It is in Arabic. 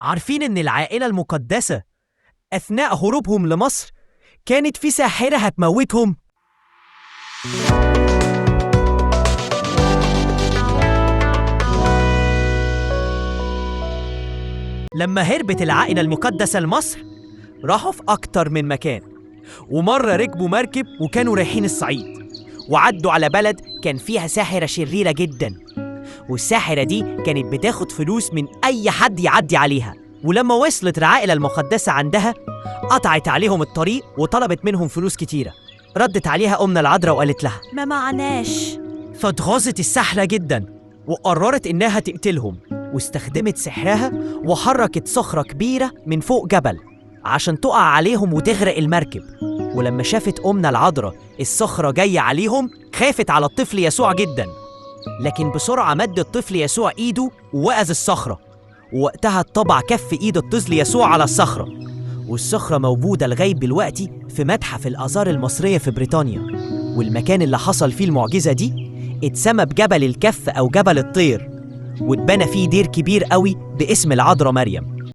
عارفين إن العائلة المقدسة أثناء هروبهم لمصر كانت في ساحرة هتموتهم؟ لما هربت العائلة المقدسة لمصر راحوا في أكتر من مكان، ومرة ركبوا مركب وكانوا رايحين الصعيد، وعدوا على بلد كان فيها ساحرة شريرة جدا، والساحرة دي كانت بتاخد فلوس من أي حد يعدي عليها. ولما وصلت العائلة المقدسة عندها قطعت عليهم الطريق وطلبت منهم فلوس كتيرة. ردت عليها أمنا العذراء وقالت لها ما معناش. فاتغاظت الساحرة جدا وقررت إنها تقتلهم، واستخدمت سحرها وحركت صخرة كبيرة من فوق جبل عشان تقع عليهم وتغرق المركب. ولما شافت أمنا العذراء الصخرة جاية عليهم خافت على الطفل يسوع جدا، لكن بسرعة مد الطفل يسوع إيده ووقز الصخرة، ووقتها اتطبع كف إيد الطفل يسوع على الصخرة. والصخرة موجودة لغاية دلوقتي في متحف الآثار المصرية في بريطانيا، والمكان اللي حصل فيه المعجزة دي اتسمى بجبل الكف أو جبل الطير، واتبنى فيه دير كبير قوي باسم العذراء مريم.